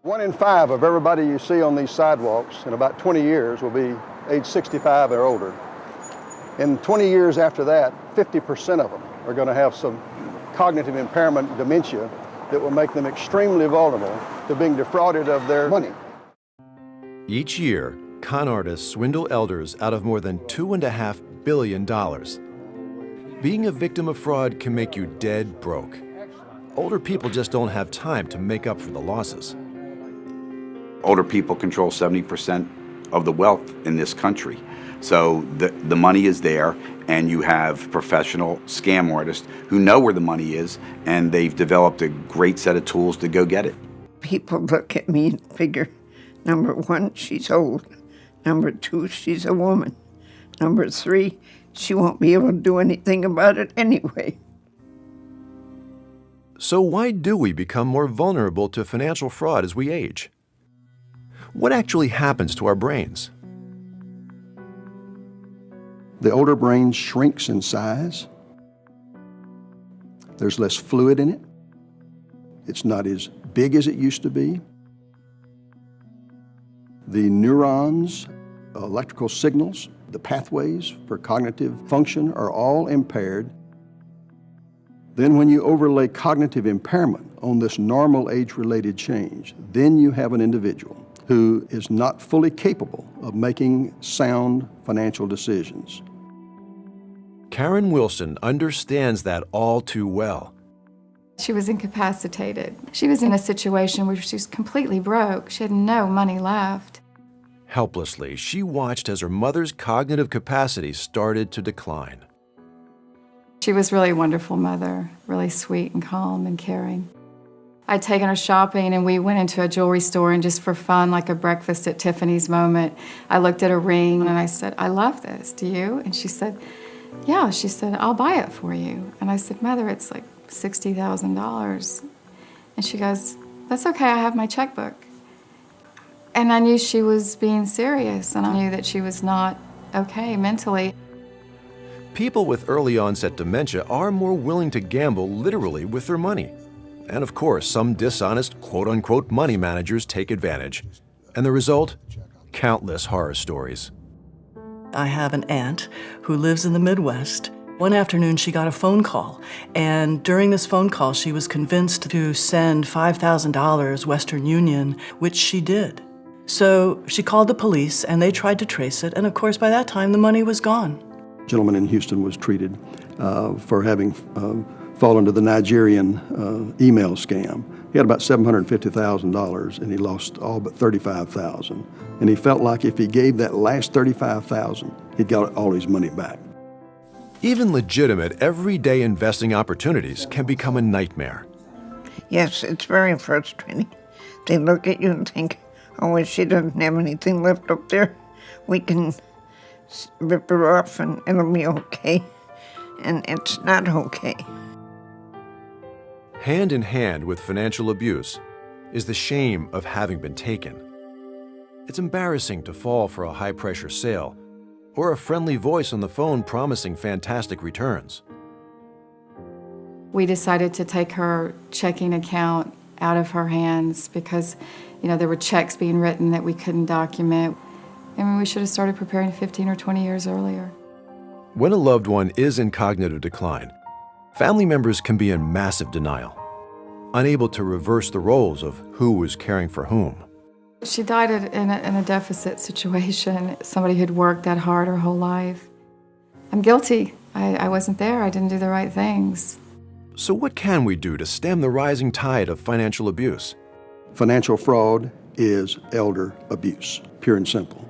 1 in 5 of everybody you see on these sidewalks in about 20 years will be age 65 or older. In 20 years after that, 50% of them are going to have some cognitive impairment, dementia, that will make them extremely vulnerable to being defrauded of their money. Each year, con artists swindle elders out of more than $2.5 billion. Being a victim of fraud can make you dead broke. Older people just don't have time to make up for the losses. Older people control 70% of the wealth in this country. So the money is there, and you have professional scam artists who know where the money is, and they've developed a great set of tools to go get it. People look at me and figure, number 1, she's old. Number 2, she's a woman. Number 3, she won't be able to do anything about it anyway. So why do we become more vulnerable to financial fraud as we age? What actually happens to our brains? The older brain shrinks in size. There's less fluid in it. It's not as big as it used to be. The neurons, electrical signals, the pathways for cognitive function are all impaired. Then when you overlay cognitive impairment on this normal age-related change, then you have an individual who is not fully capable of making sound financial decisions. Karen Wilson understands that all too well. She was incapacitated. She was in a situation where she was completely broke. She had no money left. Helplessly, she watched as her mother's cognitive capacity started to decline. She was really a wonderful mother, really sweet and calm and caring. I'd taken her shopping and we went into a jewelry store, and just for fun, like a breakfast at Tiffany's moment, I looked at a ring and I said, "I love this, do you?" And she said, "Yeah." She said, "I'll buy it for you." And I said, "Mother, it's like $60,000. And she goes, "That's okay, I have my checkbook." And I knew she was being serious, and I knew that she was not okay mentally. People with early onset dementia are more willing to gamble literally with their money. And of course, some dishonest quote-unquote money managers take advantage. And the result? Countless horror stories. I have an aunt who lives in the Midwest. One afternoon, she got a phone call, and during this phone call, she was convinced to send $5,000 Western Union, which she did. So she called the police, and they tried to trace it, and of course, by that time, the money was gone. A gentleman in Houston was treated for having fallen to the Nigerian email scam. He had about $750,000, and he lost all but $35,000. And he felt like if he gave that last $35,000, he got all his money back. Even legitimate, everyday investing opportunities can become a nightmare. Yes, it's very frustrating. They look at you and think, "Oh, if she doesn't have anything left up there, we can rip her off and it'll be okay." And it's not okay. Hand in hand with financial abuse is the shame of having been taken. It's embarrassing to fall for a high-pressure sale or a friendly voice on the phone promising fantastic returns. We decided to take her checking account out of her hands because, there were checks being written that we couldn't document. I mean, we should have started preparing 15 or 20 years earlier. When a loved one is in cognitive decline, family members can be in massive denial, unable to reverse the roles of who was caring for whom. She died in a deficit situation, somebody who'd worked that hard her whole life. I'm guilty. I wasn't there. I didn't do the right things. So what can we do to stem the rising tide of financial abuse? Financial fraud is elder abuse, pure and simple.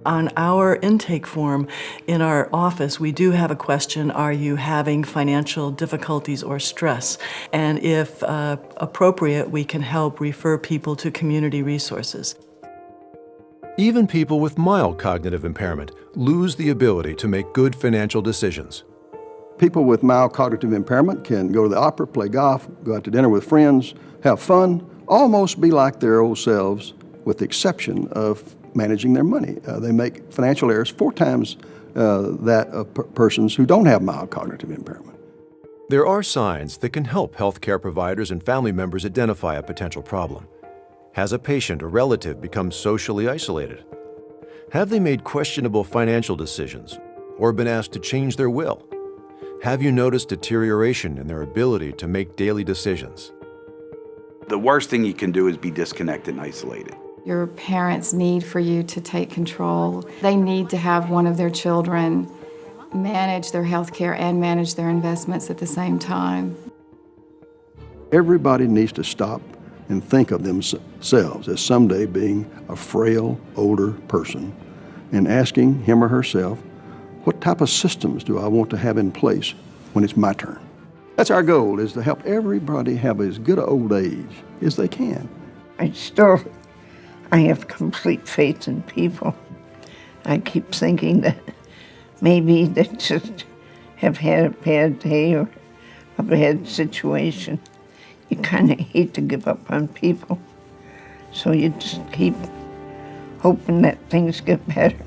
On our intake form in our office, we do have a question, are you having financial difficulties or stress? And if appropriate, we can help refer people to community resources. Even people with mild cognitive impairment lose the ability to make good financial decisions. People with mild cognitive impairment can go to the opera, play golf, go out to dinner with friends, have fun, almost be like their old selves, with the exception of managing their money. They make financial errors 4 times that of persons who don't have mild cognitive impairment. There are signs that can help healthcare providers and family members identify a potential problem. Has a patient or relative become socially isolated? Have they made questionable financial decisions or been asked to change their will? Have you noticed deterioration in their ability to make daily decisions? The worst thing you can do is be disconnected and isolated. Your parents need for you to take control. They need to have one of their children manage their health care and manage their investments at the same time. Everybody needs to stop and think of themselves as someday being a frail, older person and asking him or herself, what type of systems do I want to have in place when it's my turn? That's our goal, is to help everybody have as good an old age as they can. I have complete faith in people. I keep thinking that maybe they just have had a bad day or a bad situation. You kind of hate to give up on people, so you just keep hoping that things get better.